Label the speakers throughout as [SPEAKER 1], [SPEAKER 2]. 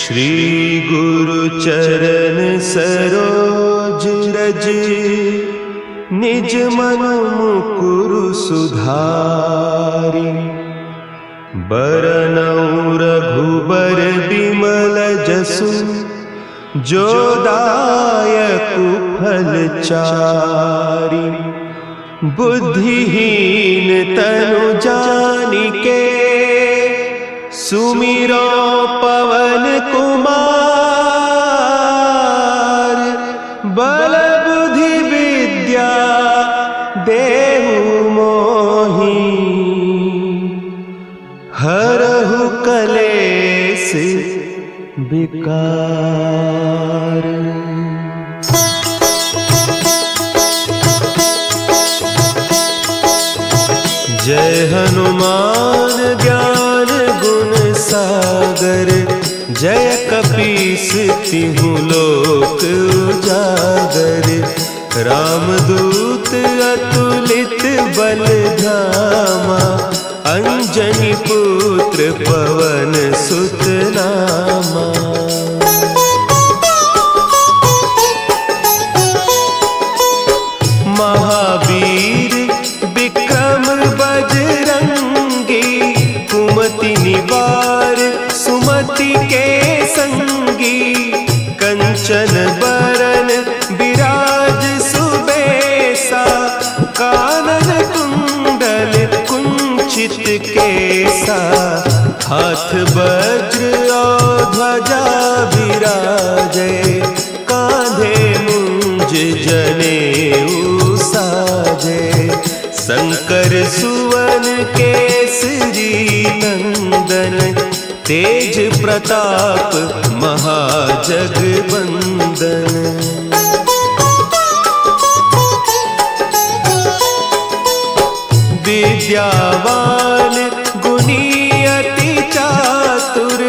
[SPEAKER 1] श्री गुरु चरण सरोज रज, निज मन मुकुरु सुधारि। बरनउँ रघुबर बिमल जसु, जो दायकु फल चारि। बुद्धिहीन तनु जानिके, सुमिरो पवन कुमार। बल बुद्धि विद्या देहु मोहि, हरहु कलेस विकार। जय हनुमान ज्ञान गुण सागर, जय कपीस तिहु लोक उजागर। रामदूत अतुलित बल धामा, अंजनी पुत्र पवन सुत नामा। महावीर विक्रम बजरंगी, कुमति निवार सुमति के संगी। कंचन बरन विराज सुबेसा, कानन कुंडल कुंचित केसा। हाथ वज्र और ध्वजा विराजे, कांधे मुंज जनेऊ साजे। शंकर सुवन केसरी नंदन, तेज प्रताप महाजगवंदन। विद्यावान गुणी अति चातुर,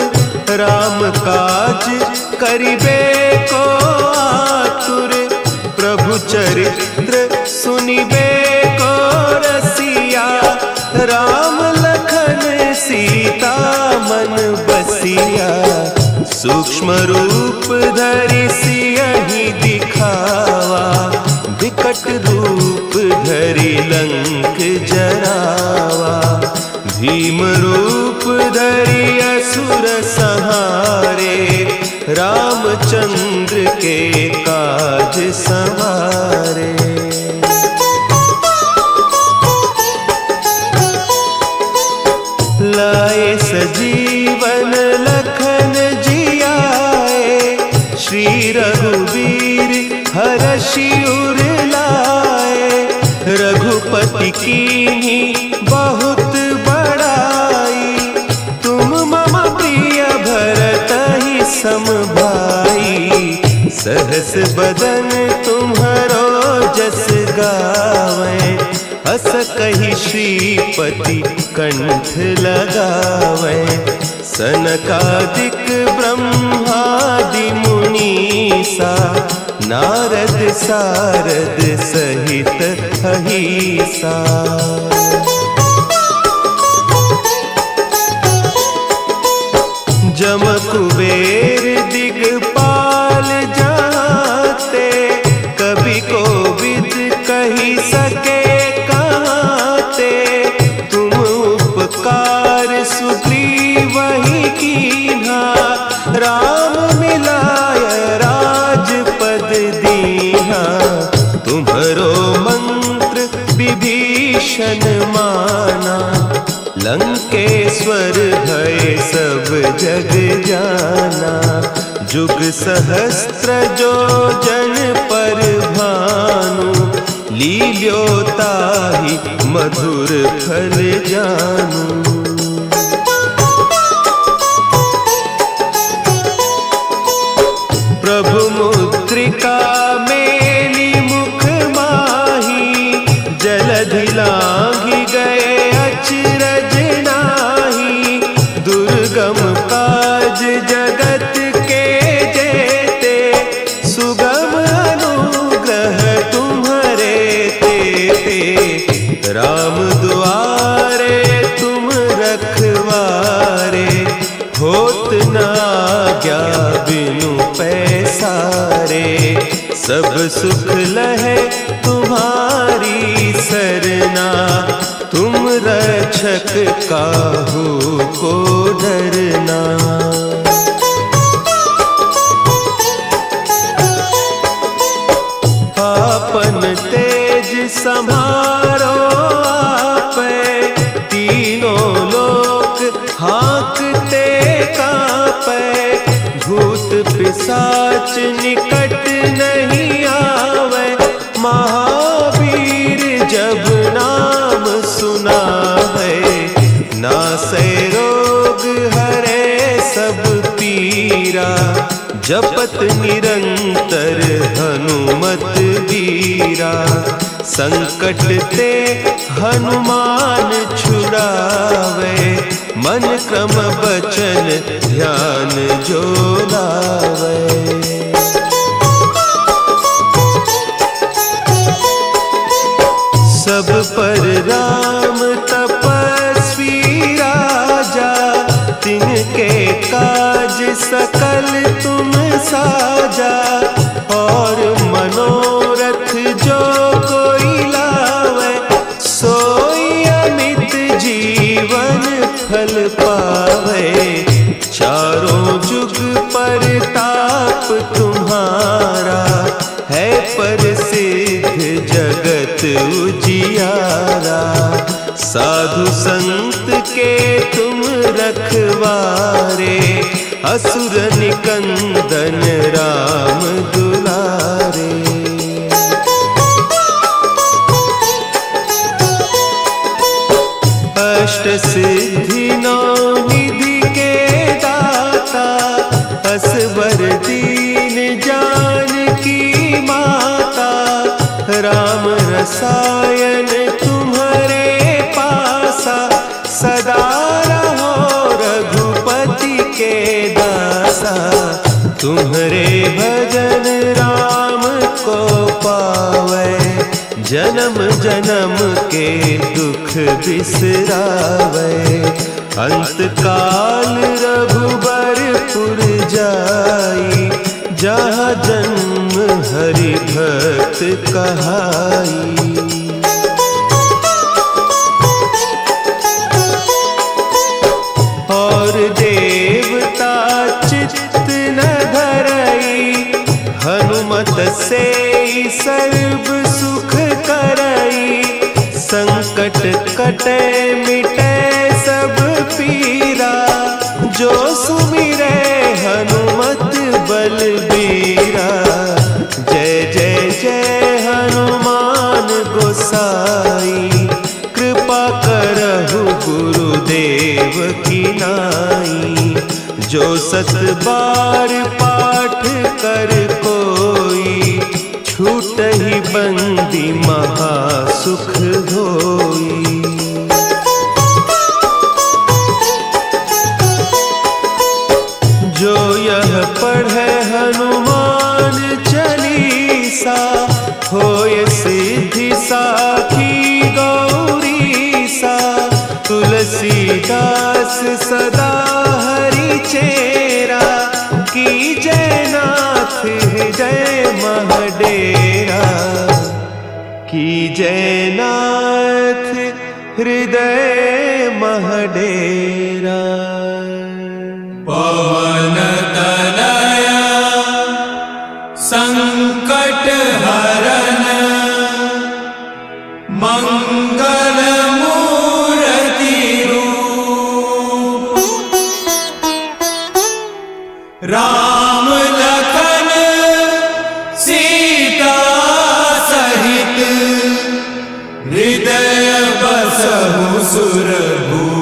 [SPEAKER 1] राम काज करिबे को आतुर। प्रभु चरित्र सुनिबे को रसिया, राम लखन सीता मन बसिया। सूक्ष्म रूप धरि सियहि दिखावा, विकट रूप धरि लंक जरावा। भीम रूप धरि असुर संहारे, रामचंद्र के काज संवारे। लाए सजीवन लखन जियाए, श्री रघुवीर हरषि उर लाए। रघुपति कीन्ही बहुत बड़ाई, तुम मम प्रिय भरतहि सम भाई। सहस बदन तुम्हरो जस गावें, हस कहि श्रीपति कंठ लगावें। सनकादिक ब्रह्मादि मुनीसा, नारद सारद सहित अहीसा। जम कुबेर दिगपाल जाते, कवि कोविद कहि सके कहते। तुम उपकार सुग्रीवहि कीन्हा, राम मिलाय राजपद दीन्हा। तुम्हरो मंत्र विभीषण माना, लंकेश्वर भय सब जग जाना। जुग सहस्त्र जो जन पर भानु, लील्योताहि मधुर फल जानू। प्रभु मुद्रिका मेली मुख माही, जलधि लांघि गए अचरज नाही। दुर्गम काज जगत के जेते, सुगम अनुग्रह तुम्हरे तेते। राम दुआरे तुम रखवारे, होत न आज्ञा बिनु पैसारे। सब सुख लहे तुम्हारी सरना, तुम रक्षक काहू को डरना। आपन तेज संभारो आपे, तीनों लोक हाँकते कांपे। भूत पिशाच निकट नहीं आवे, महावीर जब नाम सुना है। नासै रोग हरे सब पीरा, जपत निरंतर हनुमत वीरा। संकट ते हनुमान छुड़ावे, मन क्रम बचन ध्यान जो लावे। सब पर राम तपस्वी राजा, तिनके काज सकल तुम साजा। और मनोरथ जो कोई लावे, सोई अमित जीवन फल पावे। चारों जुग परताप तुम्हारा, है प्रसिद्ध जगत उजियारा। साधु संत के तुम रखवारे, असुर निकंदन राम दुलारे। अष्ट सिद्धि नौ निधि के दाता, असवर दीन जानकी माता। राम रसायन तुम्हारे पासा, सदा रहो रघुपति के दासा। तुम्हारे भजन राम को पावे, जन्म जन्म के दुख बिसरावे। अंत काल रघुबरपुर जाई, जहाँ जन्म हरि भक्त कहाई। और देवता चित्त न धरई, हनुमत से सर्व सुख करई। संकट कटे मिटे सब पीरा, जो सुमिरे हनुमत बलबीरा। जय जय जय हनुमान गोसाई, कृपा करहु गुरुदेव की नाई। जो सत बार पाठ कर कोई, छूटहि बंदी महासुख होई। जो यह पढ़े हनुमान चालीसा, होय सिद्धि साखी गौरीसा। तुलसीदास सदा हरि चेरा, की जय नाथ हृदय महडेरा। की जय नाथ हृदय महडेरा।
[SPEAKER 2] पवन तनया संकट हरन, मंगल मूर्ति रूप। राम लखन सीता सहित, हृदय बसहु सुरभूप।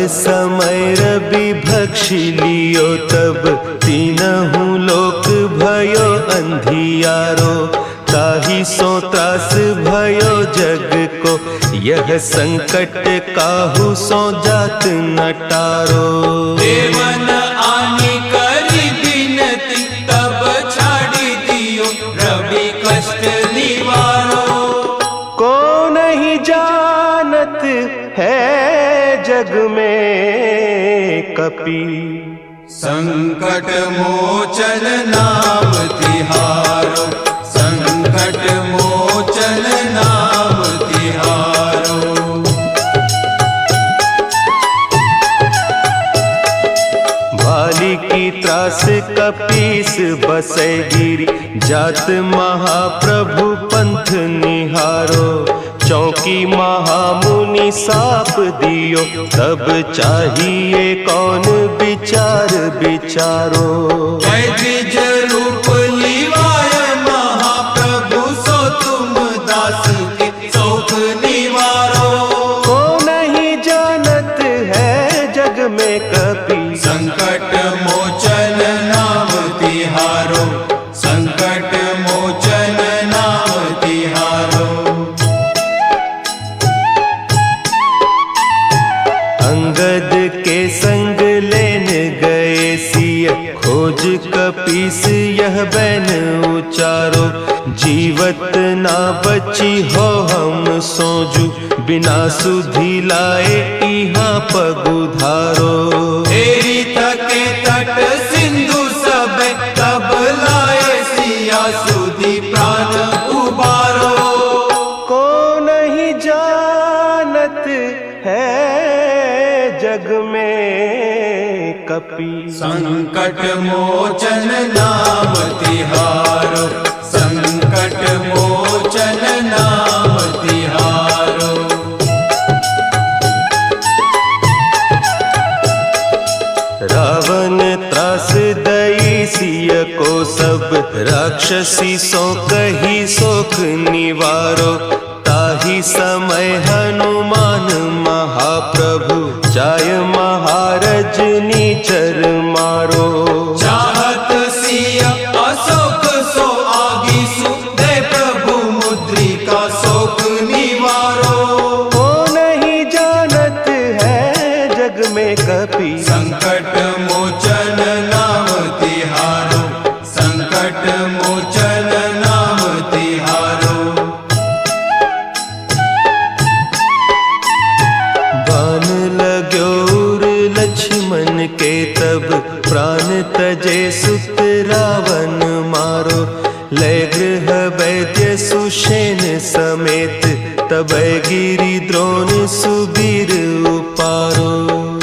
[SPEAKER 1] समय रवि भक्षी लियो, तब तीनहु लोक भयो अंधियारो। ताही सो त्रास भयो जग को, यह संकट काहू सो जात न टारो।
[SPEAKER 2] देवन आनी करी बिनती, तब छाड़ी दियो रवि कष्ट निवारो।
[SPEAKER 1] को नहीं जानत है जग में कपि,
[SPEAKER 2] संकट मोचन नाम तिहारो, संकट मोचन नाम तिहारो।
[SPEAKER 1] भाली की त्रास कपीस बसै गिरी, जात महाप्रभु पंथ निहारो। चौकी महामुनि साप दियो, तब चाहिए कौन विचार विचारो।
[SPEAKER 2] जय द्विज रूप लिवाय महाप्रभु, सो तुम दास के शोक निवारो।
[SPEAKER 1] को नहीं जानत है जग में कपि,
[SPEAKER 2] संकट मोचन नाम तिहारो, संकट मोचन नाम तिहारो।
[SPEAKER 1] अंगद के संग लेन गए सिय, खोज कपीस यह बैन उचारो। जीवत ना बची हो हम सोजू, बिना सुधि लाए इहाँ पगुधारो।
[SPEAKER 2] तेरी थके तट सिंधु सब, तब लाए सिया सुधि प्राण उबारो।
[SPEAKER 1] को नहीं जानत है जग में कपि,
[SPEAKER 2] संकट मोचन नाम तिहारो, संकट मोचन नाम तिहारो।
[SPEAKER 1] रावण त्रास दई सिय को, सब राक्षसी सो कही सोख निवारो। ताही समय हनुमान महाप्रभु, जाय महारज नीचर मारो।
[SPEAKER 2] चाहत सिया अशोक सो आगी सु, दे प्रभु मुद्रिका शोक निवारो।
[SPEAKER 1] को नहीं जानत है जग में कपि,
[SPEAKER 2] संकट मोचन नाम तिहारो, संकट मोचन नाम तिहारो।
[SPEAKER 1] बान लाग्यो उर लक्ष्मण के, तब प्राण तजे सुत रावण मारो। लय गृह वैद्य सुषेण समेत, तब गिरि द्रोण सुबीर उपारो।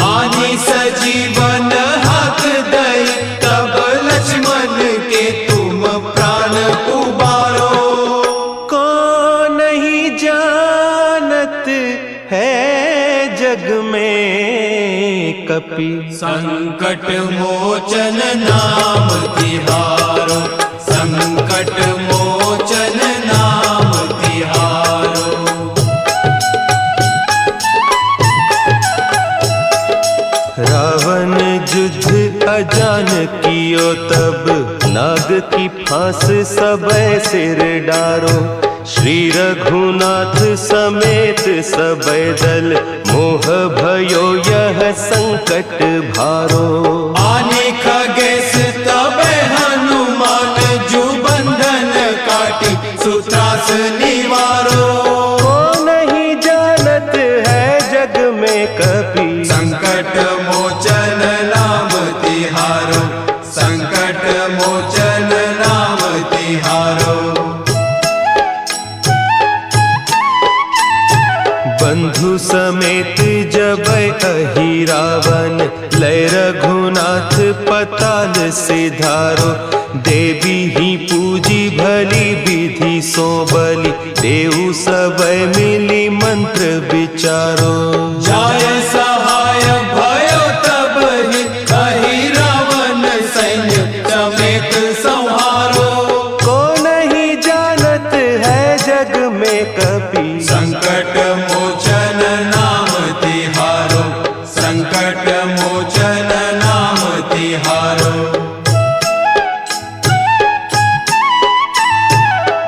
[SPEAKER 2] आनी सजीवन हाथ दई, तब लक्ष्मण के तुम प्राण उबारो।
[SPEAKER 1] को नहीं जानत है जग में कपि,
[SPEAKER 2] संकट मोचन नाम तिहारो, संकट मोचन नाम तिहारो।
[SPEAKER 1] रावण युद्ध अजान कियो, तब नाग की फांस सबे सिर डारो। श्री रघुनाथ समेत सबे दल, मोह भयो यह संकट भारो।
[SPEAKER 2] आने खगेश तब हनुमान, जो बंधन काटी सुत्रास निवारो।
[SPEAKER 1] को नहीं जानत है जग में कपि,
[SPEAKER 2] संकट मोचन नाम तिहारो, संकट मोचन नाम तिहारो।
[SPEAKER 1] बंधु समेत जब अहि रावण, लय रघुनाथ पताल सिधारो। देवी ही पूजी भली विधि सो बलि, देऊ सब मिली मंत्र विचारो।
[SPEAKER 2] जाय सहाय भयो तब ही, कही रावण सैन्य समेत संहारो।
[SPEAKER 1] को नहीं जानत है जग में कपि,
[SPEAKER 2] संकट मोचन नाम तिहारो, संकट मोचन नाम तिहारो।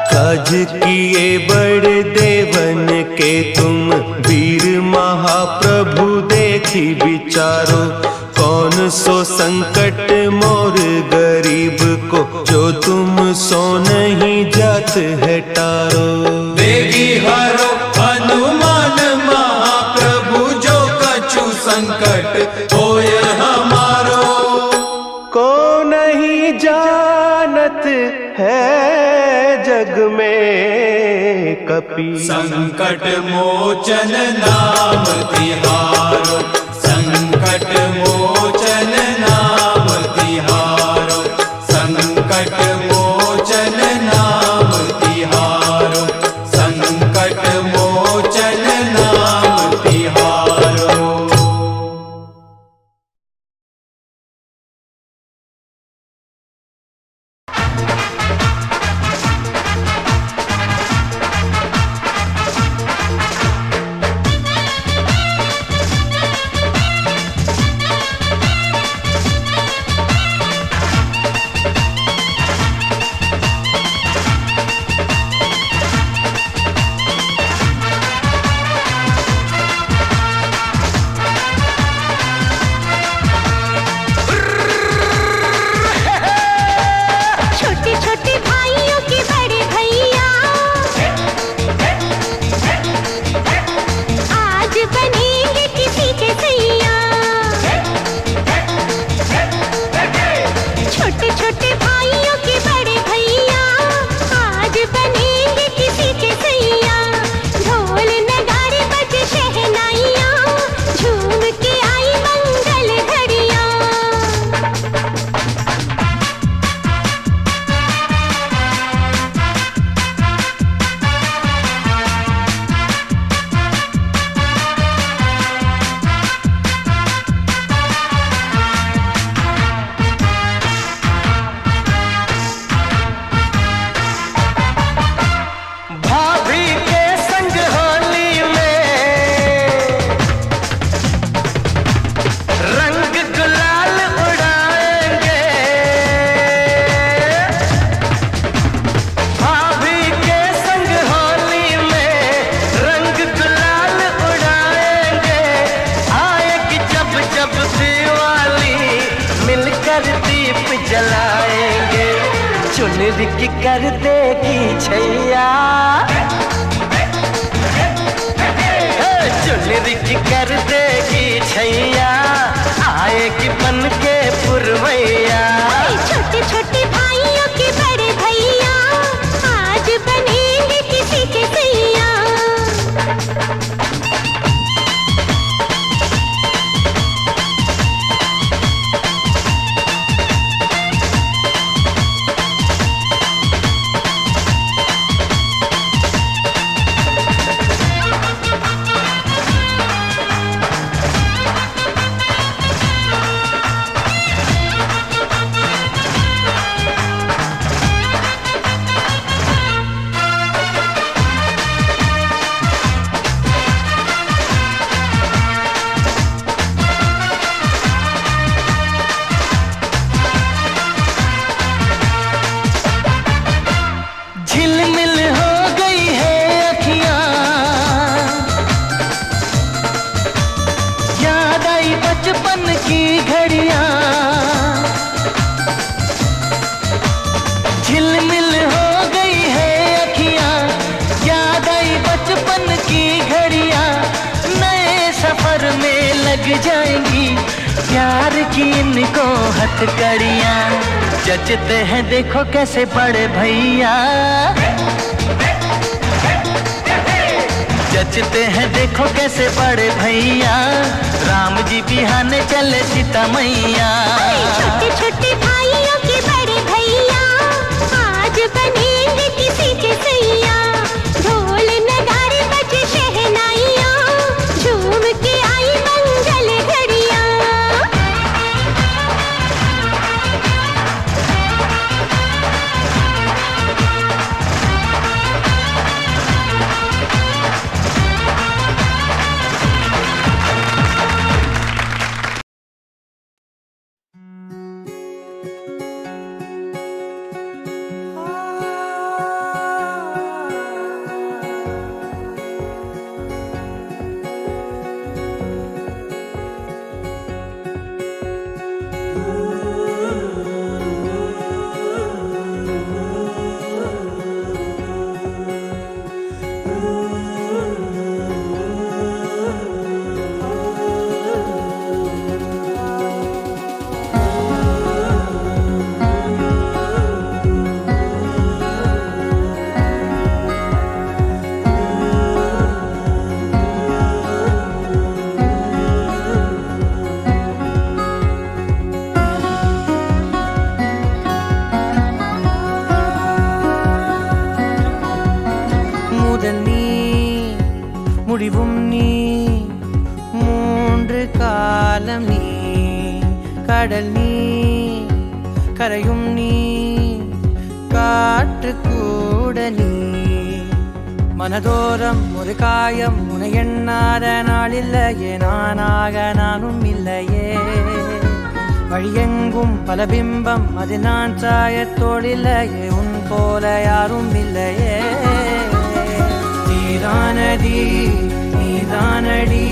[SPEAKER 1] काज तुम वीर महाप्रभु देखी विचारो, कौन सो संकट मोर गरीब को, जो तुम सो नहीं जात है टारो।
[SPEAKER 2] देगी हरो हनुमान महाप्रभु, जो कछु संकट होय हमारो।
[SPEAKER 1] को नहीं जानत है जग में कपि,
[SPEAKER 2] संकट मोचन नाम तिहारो, संकट मोचन नाम तिहारो, संकट मोचन नाम तिहारो, संकट मोचन नाम तिहारो।
[SPEAKER 3] की कर देगी छैया, चुनरी की कर देगी छैया, आएगी बन के पुरवैया।
[SPEAKER 4] छोटे छोटे भाइयों के बड़े भैया, आज बनेंगे किसी के सैया।
[SPEAKER 3] जाएंगी प्यार की इनको हथकड़ियाँ, जचते हैं देखो कैसे बड़े भैया, जचते हैं देखो कैसे बड़े भैया, राम जी बिहाने चले सीता मैया।
[SPEAKER 4] छोटे छोटे भाइयों के बड़े भैया, आज बनेंगे किसी के सैया। ढोल नगाड़े बजे शहनाइयाँ, झूम के आई मंगल घड़ियाँ।
[SPEAKER 3] முடிவும் நீ மூன்று காலம் நீ கடல் நீ கரையும் நீ காற்று கூட நீ மனதோரம் ஒரு காயம் உனை எண்ணாத நாள் இல்லையே நானாக நானும் இல்லையே வழியெங்கும் பல பிம்பம் அது நான் சாயத்தோடில்லையே உன் போல யாரும் இல்லையே நீதானடி நீதானடி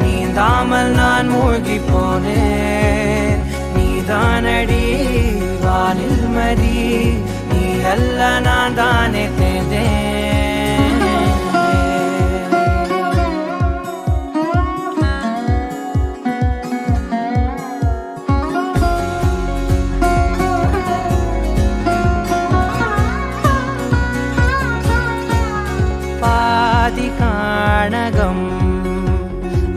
[SPEAKER 3] நீந்தாமல் நான் மூழ்கி போனேன் நீதானடி வானில் மதி நீ அல்ல நான் தானே தேர்ந்தேன் பாதி காணகம்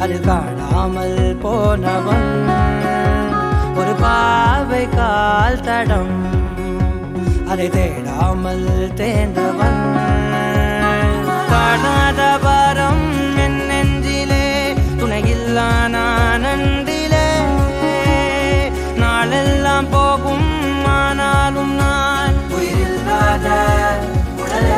[SPEAKER 3] அது காணாமல் போனவன் ஒரு பாவை கால் தடம் அதை தேடாமல் தேர்ந்தவன் காணாத பாரம் என் நெஞ்சிலே துணையில்லா நான் அன்றிலே நாளெல்லாம் போகும் ஆனாலும் நான் உயிரில்லாத உடலே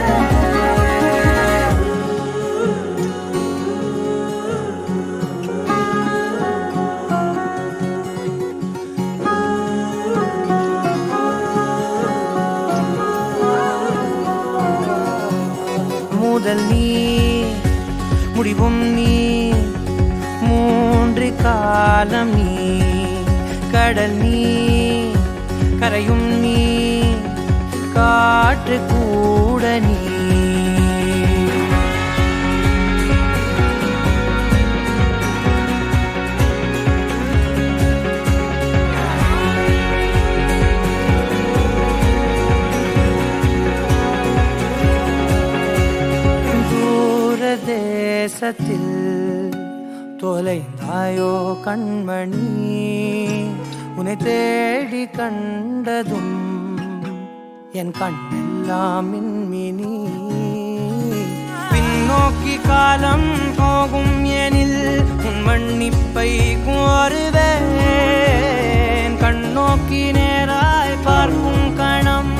[SPEAKER 3] முதல் நீ முடிவும் நீ மூன்று காலம் நீ கடல் நீ கரையும் நீ காற்று கூட நீ தேசத்தில் தொலைந்தாயோ கண்மணி உன்னை தேடி கண்டதும் என் கண்ணெல்லாம் மின்மினி பின்னோக்கி காலம் போகும் எனில் உன் மன்னிப்பை கோருவேன் கண்ணோக்கி நேராய் பார்க்கும் கணம்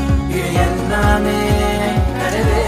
[SPEAKER 3] எல்லாமே கருவே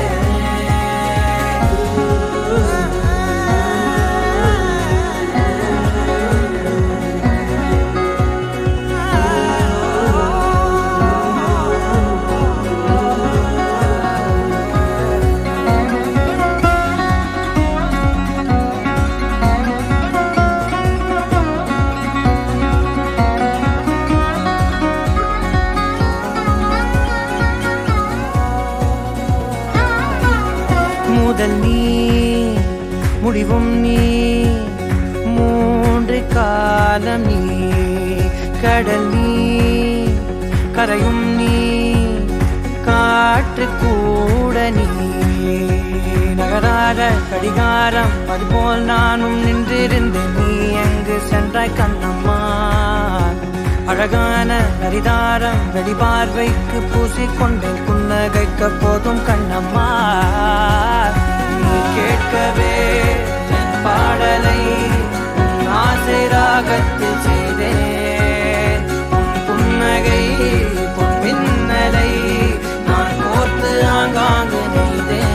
[SPEAKER 3] முதல் நீ முடிவும் நீ மூன்று காலம் நீ கடல் நீ கரையும் நீ காற்று கூட நீ நகராத கடிகாரம் அதுபோல் நானும் நின்றிருந்தேன் நீ எங்கு சென்றாய் கண்ணம்மா அழகான நரிதாரம் வெளிபார்வைக்கு பூசிக்கொண்டேன் புன்னகைக்க போதும் கண்ணம்மா நீ கேட்கவே பாடலை ஆசை ராகத்தில் செய்தேன் புன்னகை பொன்மின்னலை நான் கோர்த்து ஆங்காங்கு நெய்தேன்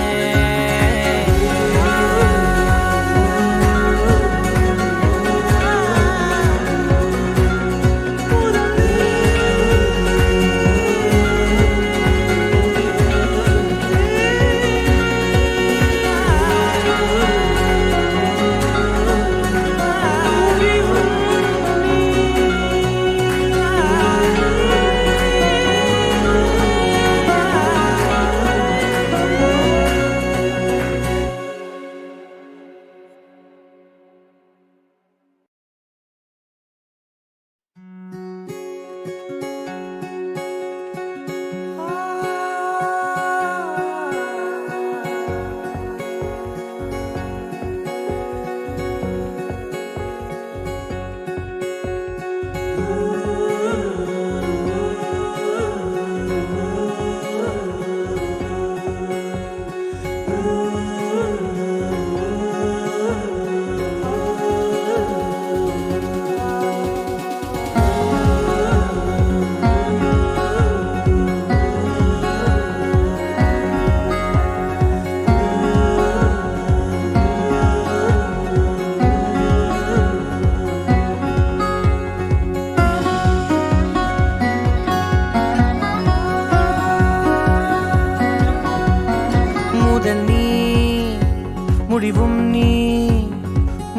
[SPEAKER 5] முடிவும் நீ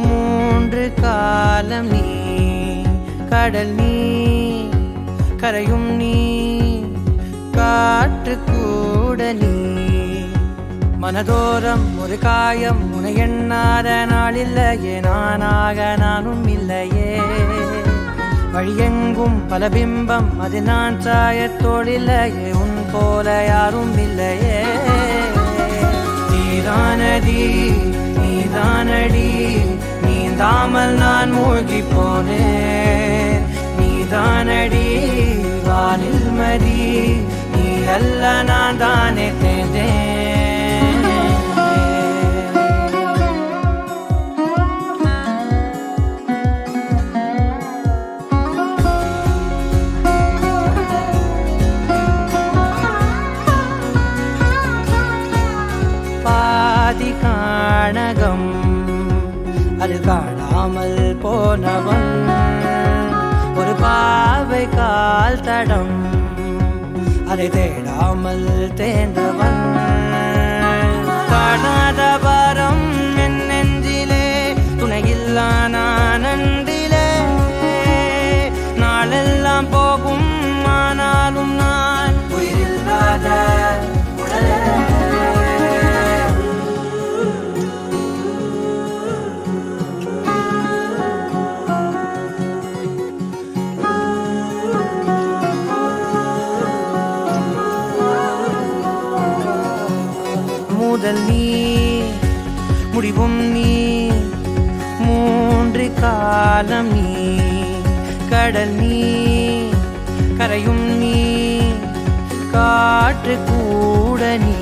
[SPEAKER 5] மூன்று காலம் நீ கடல் நீ கரையும் நீ காற்று கூட நீ மனதோரம் ஒரு காயம் உனை எண்ணாத நாளில்லையே நானாக நானும் இல்லையே வழியெங்கும் பல பிம்பம் அது நான் சாயத்தோடில்லையே உன் போல யாரும் இல்லையே நீதானடி நீதானடி நீந்தாமல் நான் மூழ்கி போனேன் நீதானடி வானில் மதி நீ அல்ல நான் தானே தேர்ந்தேன் பாதி காணகம் அது காணாமல் போனவன் ஒரு பாவை கால் தடம் அதை தேடாமல் தேர்ந்தவன் காணாத பாரம் என் நெஞ்சிலே துணையில்லா நான் அன்றிலே நாளெல்லாம் போகும் ஆனாலும் நான் உயிரில்லாத உடலே முதல் நீ முடிவும் நீ மூன்று காலம் நீ கடல் நீ கரையும் நீ காற்று கூட நீ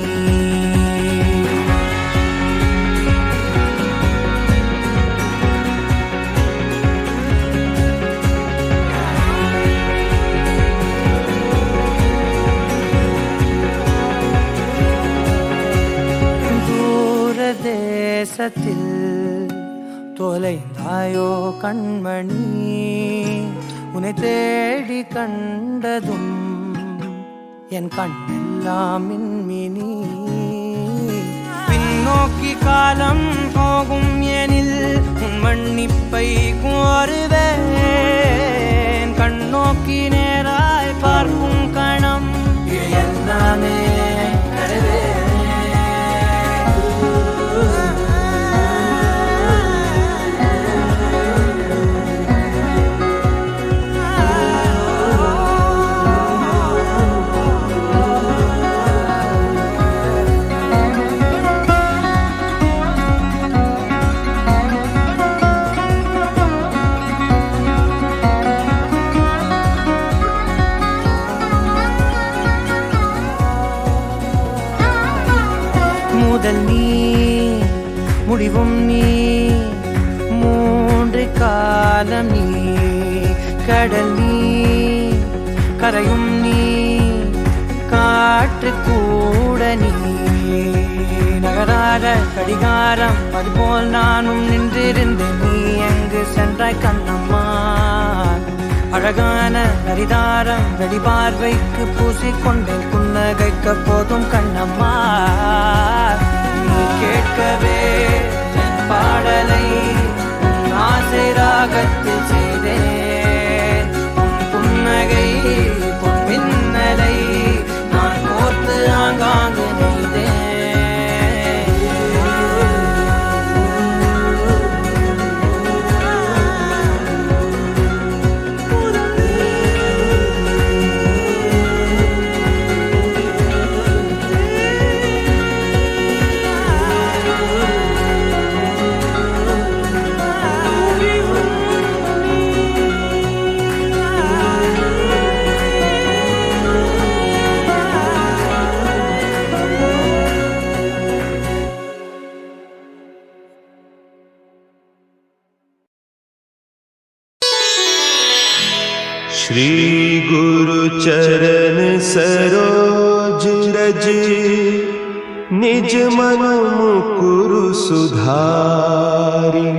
[SPEAKER 5] தேசத்தில் தொலைந்தாயோ கண்மணி உன்னை தேடி கண்டதும் என் கண்ணெல்லாம் மின்மினி பின்னோக்கி காலம் போகும் எனில் உன் மன்னிப்பை கோருவேன் கண்ணோக்கி நேராய் பார்க்கும் கணம் எல்லாமே கருவே முதல் நீ முடிவும் நீ மூன்று காலம் நீ கடல் நீ கரையும் நீ காற்று கூட நீ நகராத கடிகாரம் அதுபோல் நானும் நின்றிருந்தேன் நீ எங்கு சென்றாய் கண்ணம்மா அழகான நரிதாரம் வெளிபார்வைக்கு பூசிக்கொண்டேன் புன்னகைக்க போதும் கண்ணம்மா நீ கேட்கவே பாடலை ஆசை ராகத்தில் செய்தேன் புன்னகை பொன்மின்னலை நான் கோர்த்து ஆங்காங்கு நெய்தேன்
[SPEAKER 1] श्री गुरु चरण सरोज रज निज मन मुकुरु सुधारि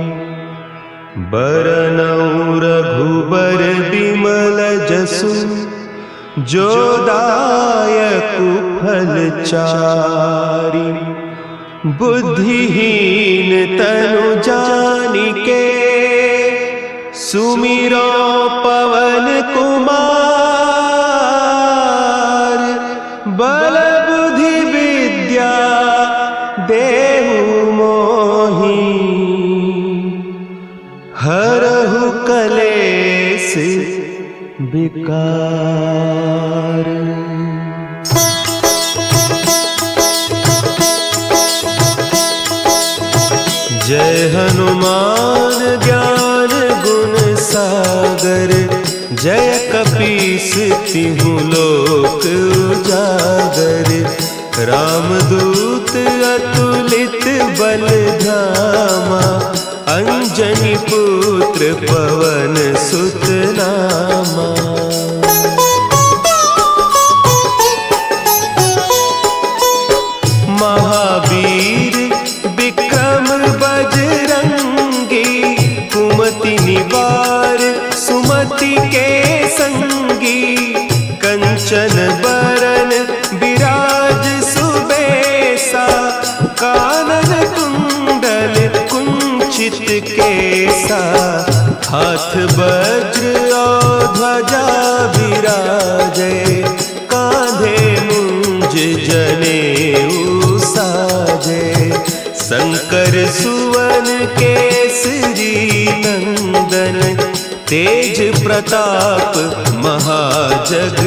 [SPEAKER 1] बरनउँ रघुबर बिमल जसु जो दायक फल चारि बुद्धिहीन तनु जानिके सुमिरो पवन कुमार। बल बुद्धि विद्या देहु मोहि हरहु कलेस विकार। जय हनुमान ज्ञान गुण सागर। जय कपीस तिहु लोक उजागर। रामदूत अतुलित बल धामा। अंजनी पुत्र पवन सुत नामा। महावीर विक्रम बजरंगी। कुमति निवार सुमति के संगी। कंचन बरन विराज सुबेसा। कानन कुंडल कुंचित केसा। हाथ वज्र और ध्वजा विराजे। कांधे मुंज जनेऊ साजे। शंकर सुवन केसरी नंदन। तेज प्रताप महाजगवंदन।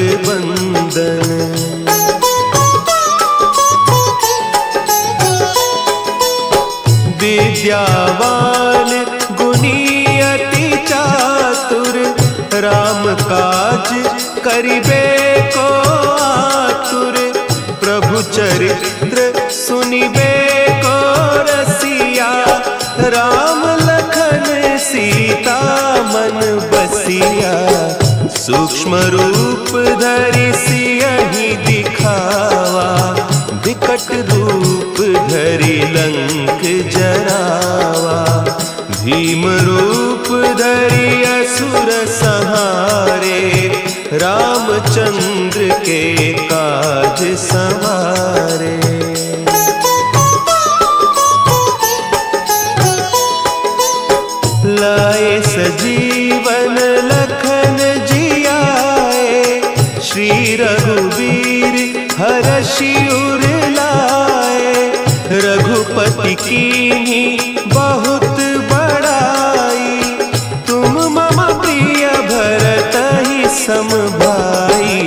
[SPEAKER 1] विद्यावान गुणी अति चातुर। राम काज करिबे को आतुर। प्रभु चरित्र सुनिबे को रसिया। राम लखन सीता मन बसिया। सूक्ष्म रूप धरि सियहि दिखावा। विकट रूप धरि लंक जरावा। भीम रूप धरि असुर संहारे। रामचंद्र के काज संवारे। लाए सजीवन लखन जियाए। श्री रघुवीर हरषि उर लाए। रघुपति कीन्ही बहुत बड़ाई। तुम मम प्रिय भरतहि सम भाई।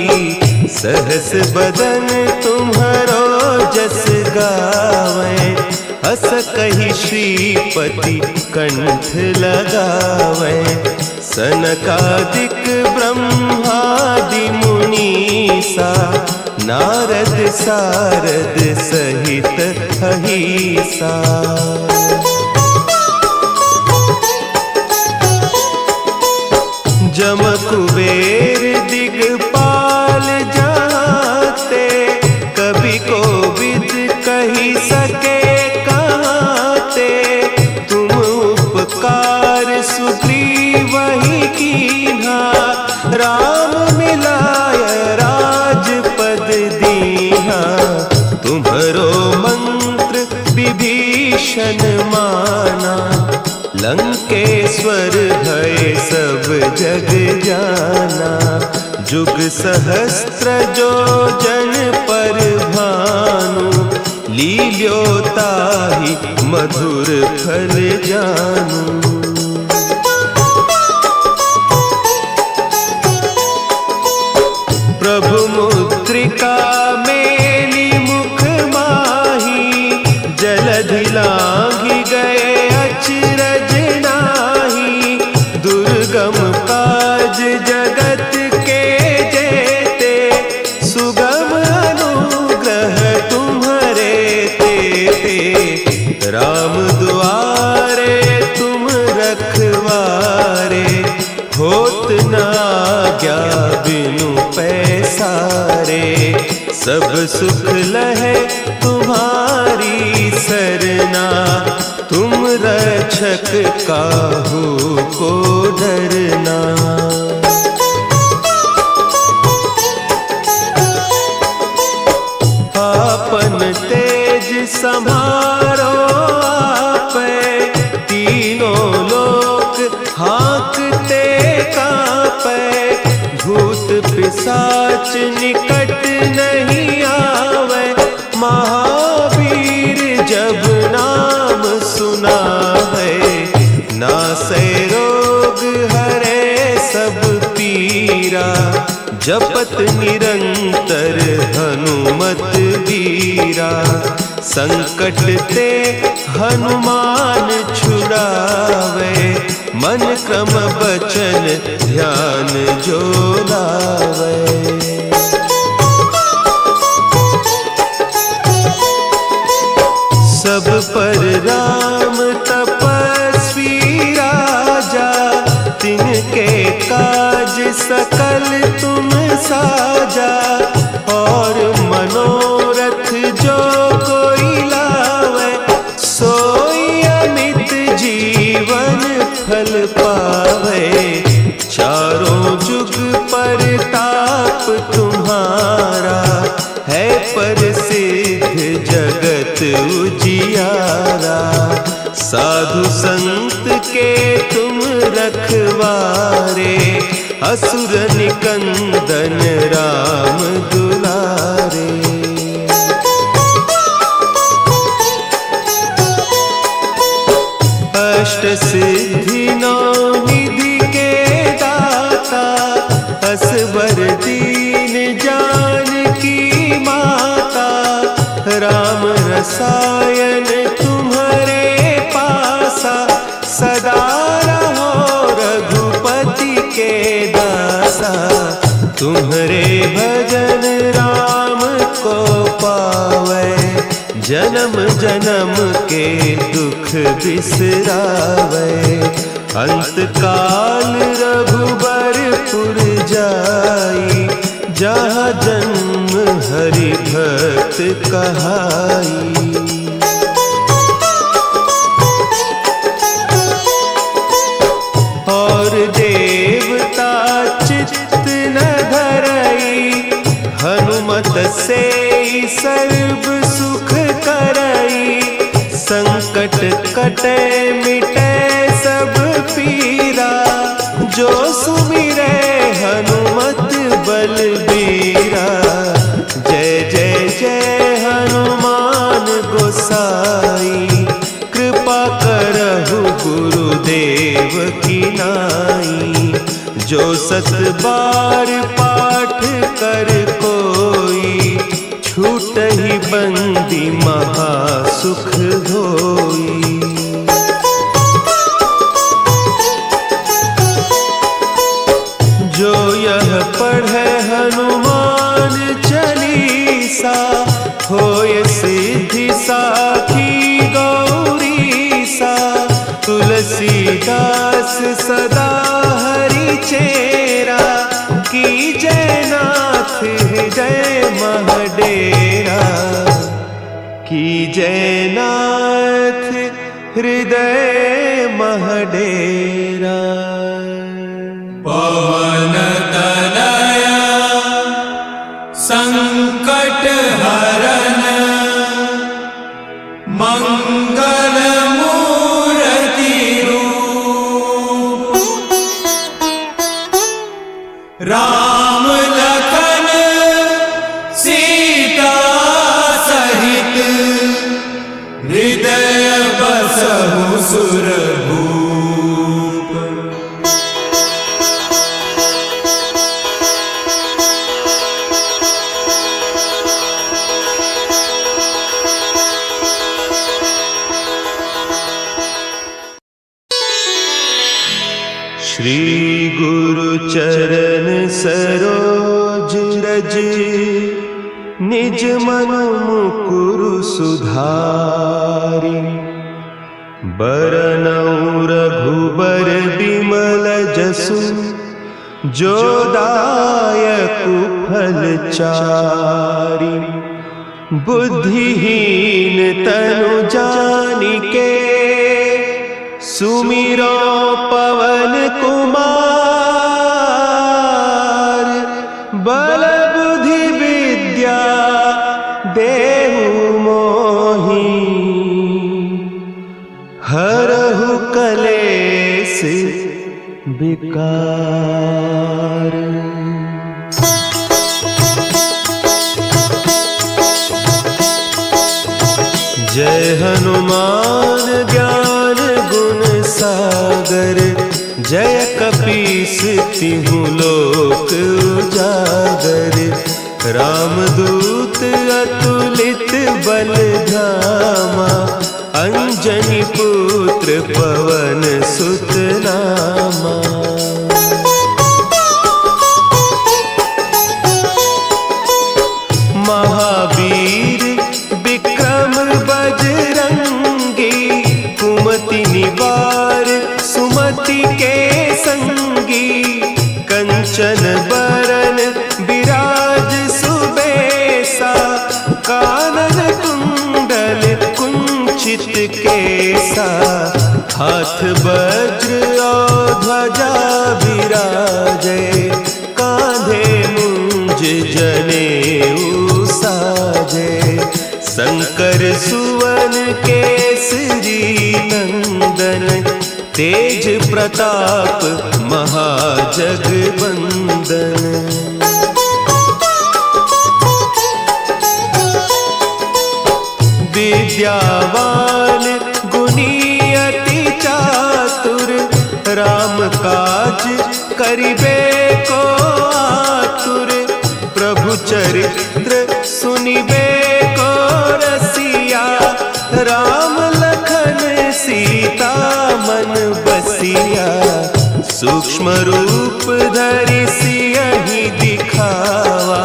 [SPEAKER 1] सहस बदन तुम्हरो जस गावें। हस कहि श्रीपति कंठ लगावें। सनकादिक ब्रह्मादि मुनीसा। नारद सारद सहित अहीसा। जम कुबेर दिगपाल जाते। कवि कोविद कही सके कहते। तुम उपकार सुग्रीवहि कीन्हा। राम मिलाय राजपद दीन्हा। तुम्हरो मंत्र विभीषण माना। लंकेश्वर भय सब जग जाना। जुग सहस्त्र जो जन पर भानु। लील्योताहि मधुर फल जानू। प्रभु मुद्रिका मेली मुख माही। जलधि लांघि गए अचरज नाही। दुर्गम काज जगत के जेते। सुगम अनुग्रह तुम्हरे तेते। राम दुआरे तुम रखवारे। होत न आज्ञा बिनु पैसारे। सब सुख लहे तुम्हारी सरना। तुम रक्षक काहू को डरना। आपन तेज समा पिशाच निकट नहीं आवे, महावीर जब नाम सुना है। नासै रोग हरे सब पीरा, जपत निरंतर हनुमत वीरा। संकट ते हनुमान छुड़ावे, मन क्रम बचन ध्यान जो लावे। सब पर राम तपस्वी राजा, तिनके काज सकल तुम साजा। और मनोरथ जो कोई लावे, सोई अमित जीवन फल पावे। चारों जुग परताप तुम्हारा, है प्रसिद्ध जगत उजियारा। साधु संत के तुम रखवारे, असुर निकंदन राम दुलारे। अष्ट सिद्धि नौ निधि के दाता, असवर दीन जानकी माता। राम रसायन तुम्हारे पासा, सदा रहो रघुपति के दासा। तुम्हारे भजन राम को पावे, जन्म जन्म के दुख बिसरावे। अंत काल रघुबरपुर जाई, जहाँ जन्म हरि भक्त कहाई। और देवता चित्त न धरई, हनुमत से सर्व सुख करई। संकट कटे मिटे सब पीरा, जो सुमिरे हनुमत बलबीरा। जय जय जय हनुमान गोसाई, कृपा करहु गुरुदेव की नाई। जो सत बार पाठ कर कोई, छूटहि बंदी महासुख होई। जो यह पढ़े हनुमान चालीसा, होय सिद्धि साखी गौरीसा। तुलसीदास सदा हरि चेरा, की जयनाथ हृदय महडेरा। की जयनाथ हृदय महडेरा।
[SPEAKER 2] पवन तनया संकट हरन, मंगल मूर्ति रूप। राम लखन सीता सहित, हृदय बसहु सुरभूप।
[SPEAKER 1] श्री गुरु चरण सरोज रज, निज मन मुकुरु सुधारि। बरनउँ रघुबर बिमल जसु, जो दायकु फल चारि। बुद्धिहीन तनु जानिके, सुमिरो पवन कुमार। बल बुद्धि विद्या देहु मोहि, हरहु कलेस विकार। हनुमान ज्ञान गुण सागर, जय कपीस तिहु लोक उजागर। रामदूत अतुलित बल धामा, अंजनी पुत्र पवन सुत नामा। महावीर विक्रम बजरंगी, कुमति निवार सुमति के संगी। कंचन बरन विराज सुबेसा, कानन कुंडल कुंचित केसा। हाथ वज्र और ध्वजा विराजे, कांधे मुंज जनेऊ साजे। शंकर सुवन केसरी नंदन, तेज प्रताप महाजगवंदन। विद्यावान गुणी अति चातुर, राम काज करिबे को आतुर। प्रभु चरित्र सुनिबे को रसिया, राम लखन सीता मन बसिया। सूक्ष्म रूप धरि सियहि दिखावा,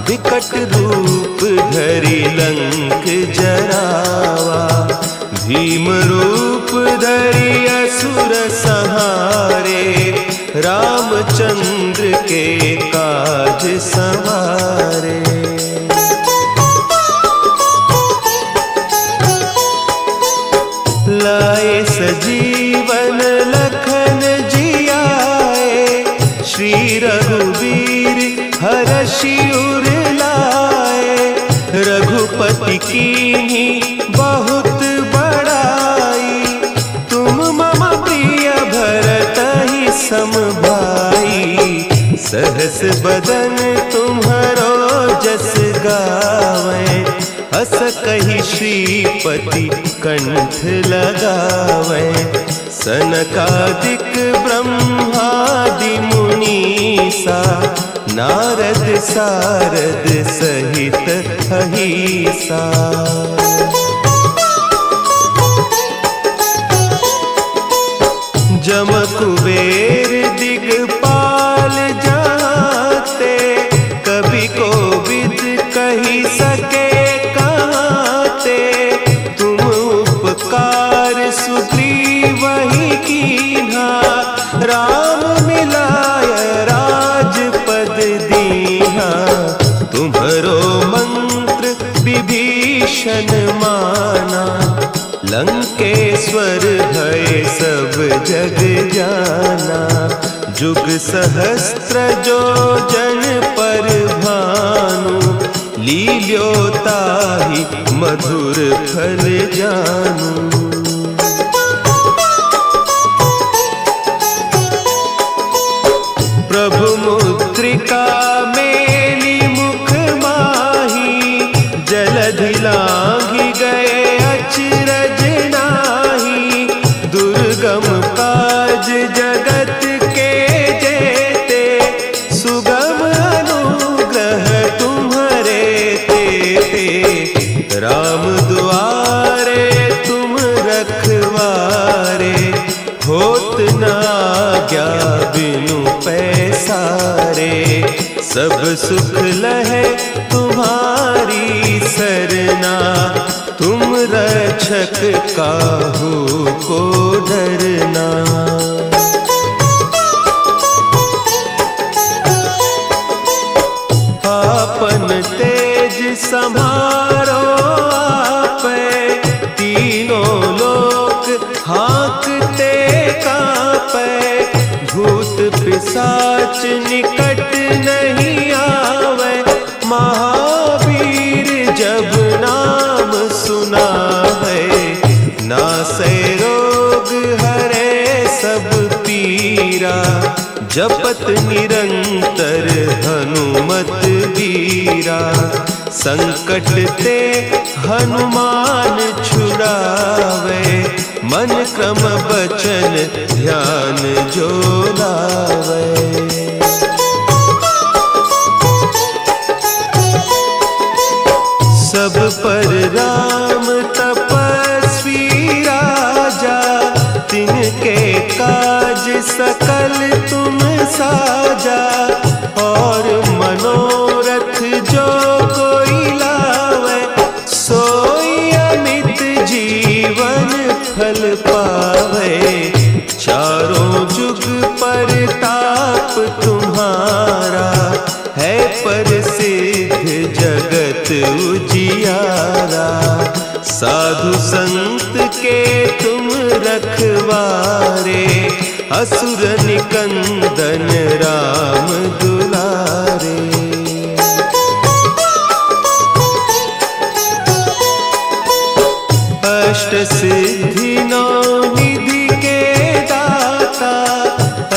[SPEAKER 1] विकट रूप धरि लंक जरावा। भीम रूप धरि असुर संहारे, रामचंद्र के काज संवारे। लाए सजीवन लखन जियाए, श्री रघुवीर हरषि उर लाए। रघुपति कीन्ही बहुत बड़ाई, तुम मम प्रिय भरतहि सम भाई। सहस बदन तुम्हरो जस गावें, हस कहि श्रीपति कंठ लगावें। सनकादिक ब्रह्मादि मुनीसा, नारद सारद सहित अहीसा। जम कुबेर दिगपाल जाते, कवि कोविद कही सके कहते। तुम उपकार सुग्रीवहि कीन्हा, राम मिलाय राजपद दीन्हा। तुम्हरो मंत्र विभीषण माना, लंकेश्वर भय सब जग जाना। जुग सहस्त्र जो जन पर भानु, लील्योताहि मधुर फल जानू। प्रभु मुद्रिका मेली मुख माही, जलधि लांघि गए अचरज नाही। दुर्गम काज जगत के जेते, सुगम अनुग्रह तुम्हरे तेते। राम दुआरे तुम रखवारे, होत न आज्ञा बिनु पैसारे। सब सुख लहे तुम्हारी सरना, तुम रक्षक काहू को डरना। आपन तेज संभारो आपे, तीनों लोक हाँकते कांपे। भूत पिशाच निकट नहीं आवे, महावीर जब नाम सुना है। नासै रोग हरे सब पीरा, जपत निरंतर हनुमत वीरा। संकट ते हनुमान छुड़ावे, मन क्रम बचन ध्यान जो लावे। सब पर राम तपस्वी राजा, तिनके काज सकल तुम साजा। और मनोरथ जो कोई लावे, सोई अमित जीवन फल पावे। चारों जुग परताप तुम्हारा, है प्रसिद्ध जगत उजियारा। साधु संत के तुम रखवारे, असुर निकंदन राम दुलारे। अष्ट सिद्धि नौ निधि के दाता,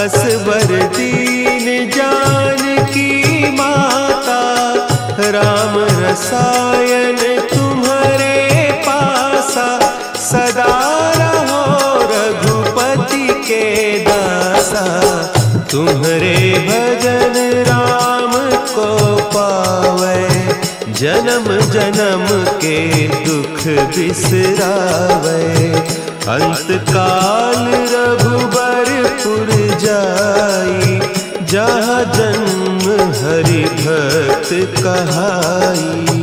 [SPEAKER 1] असवर दीन जानकी माता। राम रसायन तुम्हारे पासा, सदा रहो रघुपति के दासा। तुम्हारे भजन राम को पावे, जन्म जन्म के दुख बिसरावे। अंत काल रघुबरपुर जाई, जहाँ जन्म हरि भक्त कहाई।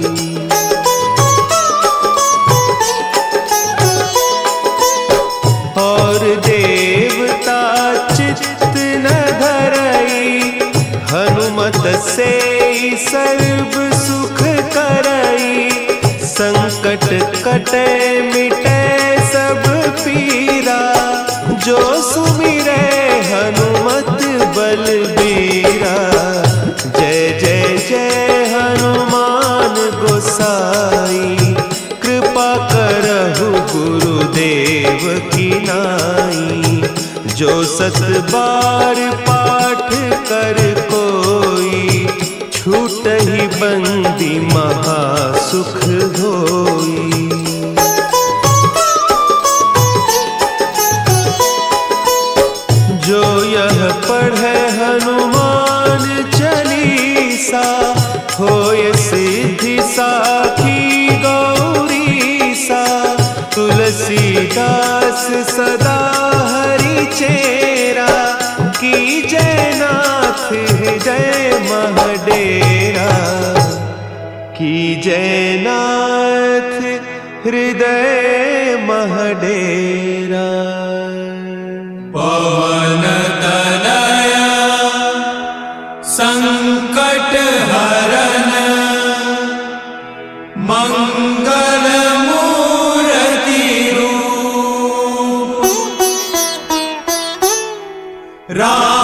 [SPEAKER 1] और देवता चित्त न धरई, हनुमत से सर्व सुख करई। संकट कटे मिटे सब पीरा, जो सुमिरे हनुमत बलबीरा। जय जय जय हनुमान गोसाई, कृपा करहु गुरुदेव की नाई। जो सत बार पाठ कर कोई, छूटहि बंदी महासुख होई। जो यह पढ़े हनुमान चालीसा, होय सिद्धि साखी गौरीसा। तुलसीदास सदा हरि चेरा, की जयनाथ हृदय महडेरा। की जयनाथ हृदय महडेरा।
[SPEAKER 2] पवन तनया संकट हरन, मंगल मूर्ति रूप। राम